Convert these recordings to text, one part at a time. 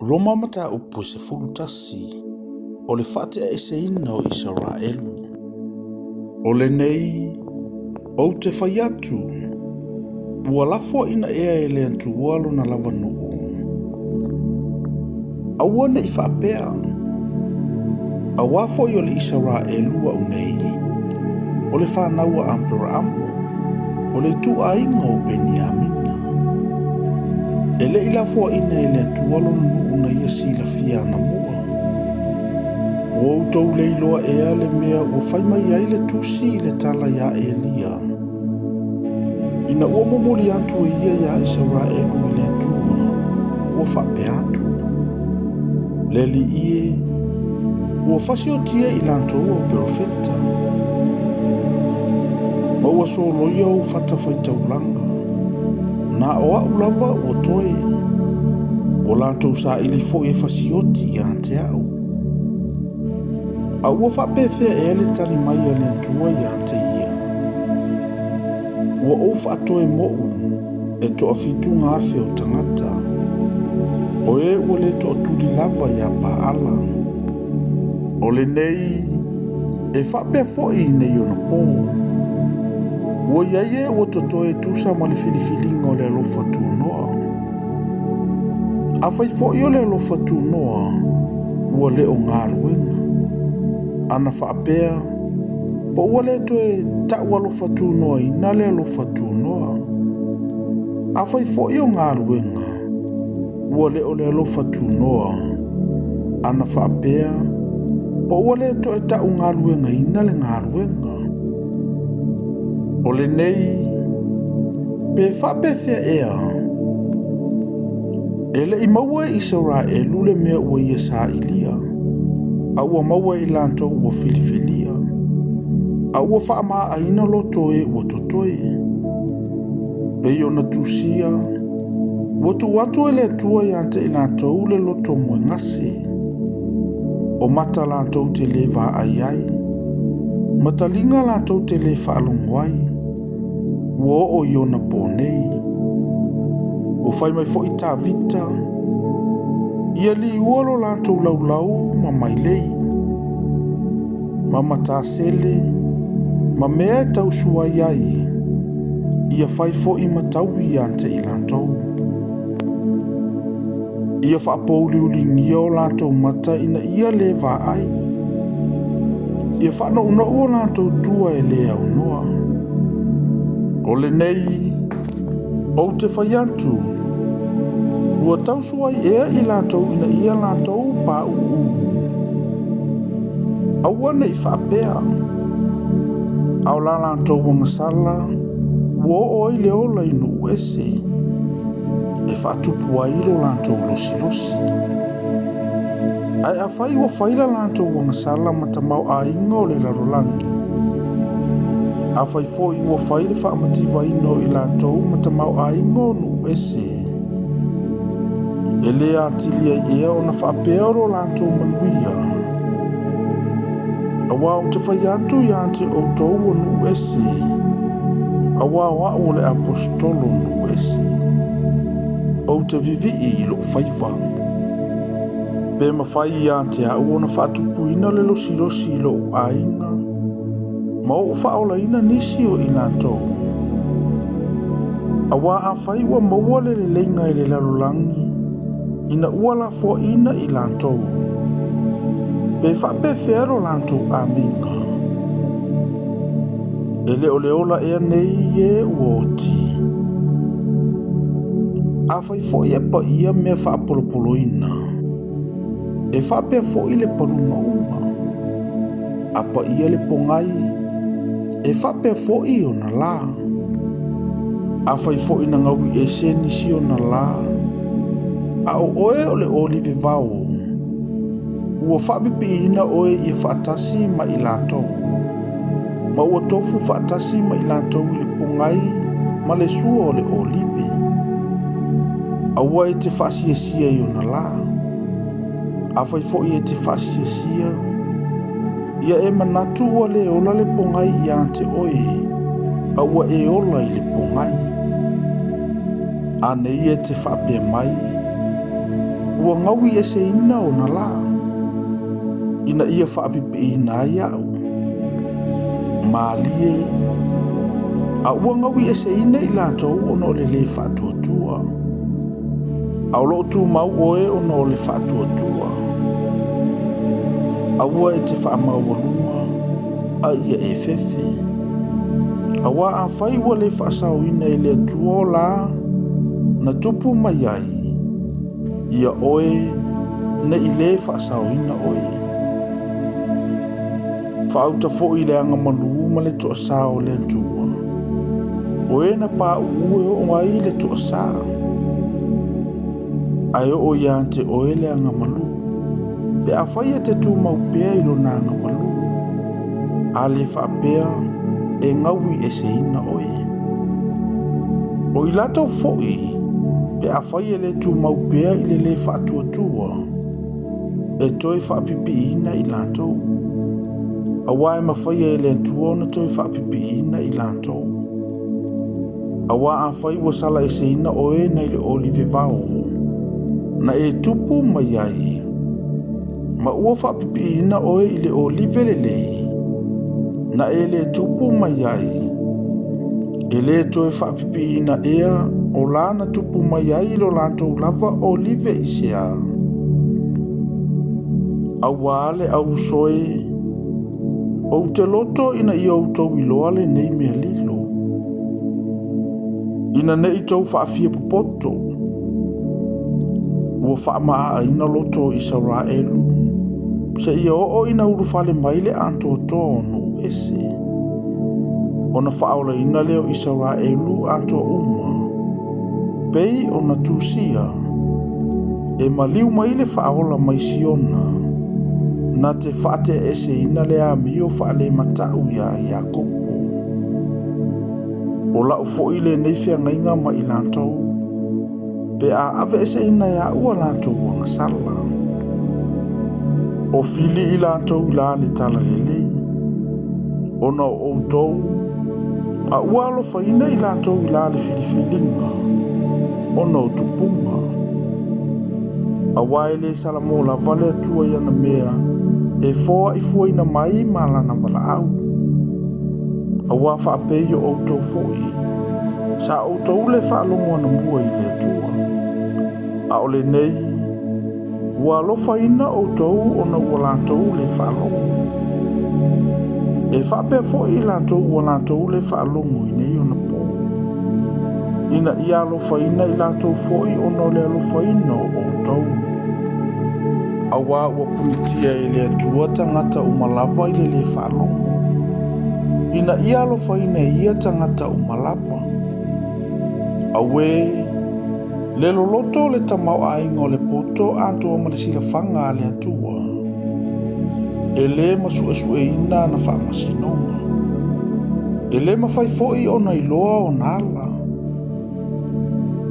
Roma mata upu se fulutasi o le whaatea e se ina o Israelu. O le nei, o te whai atu, ua lafo ina ea e le antu walo na lava nuu. Awane I whaapea, a wafo I o le Israelu au nei, o le whanaua Abraamu, o le tu ainga o Beniamina. E le ilafo ina e le antu walo na nuu na ia sila fia na mua. O utou leiloa ea le mea ua whaimai ai le tusi I le tala ya Elia. Ina ua momoli atu e ia ya Israelu I le atua, ua whape atu. Leli ie, ua whasiotia I lanto ua profeta. Ma ua soloia o whata whaitaulanga. Na oa ulava ua toe, o lanto sa ili fo e whasioti I ante au. A ua whapewhea e le tali mai a le atua I ante ia. Ua ou whaatoe mo'u e toa fitu ngāwhe o tangata. O e ua le toa tuli lava ia paala. O le nei, e whapea foi nei o na pō. Ua iaie ua totoe tusa ma le filifilinga o le alofa tu noa. A whai foi o le alofa tu noa, ua le o ngā ruenga. Ana whaapea, po ua le toe ta ua alofa tu noa I na le alofa tu noa. A whai foi o ngā ruenga, ua le o le alofa tu noa. Ana whaapea, po ua le toe ta u ngā ruenga I na le ngā ruenga. O le nei, pe whapethea ea. Ele I maua Israelu le mea ua ia sa ilia. A ua maua I lanto ua filifilia. A ua whaamaa aina loto e ua totoe. Pei ona tusia, ua tu atu e le tua I ante I lanto le loto mue ngase. O mata lanto te le va ai ai. Matalinga lanto te le whaalongwai. Ua o iona pōnei. O whai mai fo I tā vita. Ia li uolo lanto laulau ma mai lei. Ma mata sele. Ma mea tau suai ai. Ia whai fo I matau I ante I lanto. Ia whaapouli ulingia o lanto mata ina ia le va ai. Ia whano una ua lanto tua e le au noa. O le nei, o te whai atu. Ua tau suai ea I lantou ina ia lantou pa uu. Awane I whaapea. Au la lantou wangasala, ua o I leola I nuu ese. E whaatupu ai lo lantou losi losi. Ai a whai ua whaila lantou wangasala matamau a inga o le larolangi. A whai foi ua whaile whaamativa ino I lantou matamau a inga o nuu ese. E lea atilia I ea o na whaapea o lantou manuia. Awa o te whai atu I ante o tou o nuu ese. Awa o le apostolo nuu ese. O te vivi I lo whaiva. Pe mawhai I ante au o na whaatupuina le losi lo ainga. Ma o whaola ina nisi o I lantou. Awa a whai ua maua le leinga I le larolangi. Ina ua la fo ina I lantou. Pe whape whero lantou a minga. Ele o leola ea nei e uoti. A whai fo ia pa ia mea whaapolopolo ina. E whape fo I le parunga uma. A pa ia le pongai. E whape fo I o na la. A whai fo I na ngawi e senisi o na la. A o oe o le olive vau. Ua whapipi ina oe I whaatasi ma I lantou. Ma ua tofu whaatasi ma I lantou I le pongai ma le sua o le olive. A ua e te whaasiasia I o na la. A whai fo I e te whaasiasia. Ia e manatu ua le ola le pongai I ante oe. A ua e ola I le pongai. A nei e te whapea mai. ua ngawi e se ina o na la. Ina ia whaapipi ina iau. Mālie. A ua ngawi e se ina I lātou ono le le whaatuatua. A o loo tū mau oe ono le whaatuatua. A ua e te whaamaualunga a ia e fefe. A wa a whai ua le whaasau ina I le atua o la na tupu mai ai. Ia oe na I le whaasau ina oe. Whaauta fo I le anga malu ma le toa sao le atua. Oe na pā ue o ngai le toa saa. Ai o iante oe le anga malu. Pe a whai e te tū mau pēa I lo na anga malu. A le whaapea e ngawi e se ina oe. O I lato foi, pe a whai e le tū mau pēa I le le whaatuatua. E toi whaapipi ina I lato. A wae ma whai e le tuona toi whaapipi ina I lato. A wa a whai wa sala e se ina oe na I le olive vau. Na e tupu mai ai. Ma ua whaapipi ina oe I le olive le lei. Na e le tupu mai ai. E le toi whaapipi ina ea o lana tupu mai ai lo lato lava olive I sea. A wale au soe. O te loto ina I au tau I loa le nei mea lilo. Ina nei tau whaafia popoto. Ua whaamaa ina loto I Israelu. Se ia o ina urufale mai le anto tonu ese. Ona whaola ina leo Israelu anto uma. Pei ona tusia. E maliu mai le whaola mai siona. Na te whaate ese ina le amio whaale matau ya Iakopo. O lau fo ile nei fea ngainga ma I lantou. Pe a ave ese ina ya ua lantou wanga sala. O fili I lantou la le tala lelei. Ona o tou. A ua alofa ina I lantou la le filifilinga. Ona o tupunga. A waele salamo la vale atua yana mea. E foa I fua ina mai malana wala au. A wa whaapeio o tau foi. Sa o tau le whaalongo na mua I le atua. A ole nei. Wa lofa ina o tau o na walantou le whaalongo. E whaapea foi I lantou walantou le whaalongo I nei o na po. Ina I alofa ina I lantou foi o na le alofa ina o tau. Awa ua punitia I le atua tangata umalava I le whalongo. Ina I alofa ina ia tangata umalava. Awe, le loloto le tamau ainga o le poto anto o malisila whanga le atua. E le masue ina na whaamasinonga. E le mawhai foi o na iloa o nala.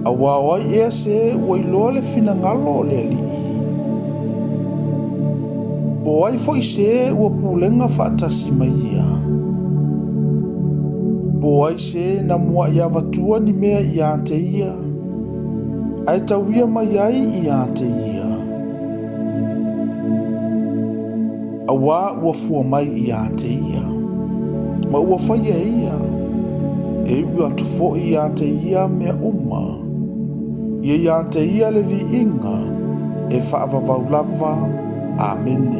Awa wai ea se ua iloa le finangalo o le alii. Po ai foi se ua pulenga whaatasi mai ia. Po ai se na mua ia vatua ni mea I ante ia. Ai tauia mai ai I ante ia. Awa ua fua mai I ante ia. Ma ua whaia ia. E ua atu fo I ante ia mea uma. Ia ante ia le vi inga. E whaavavau lava. Amen.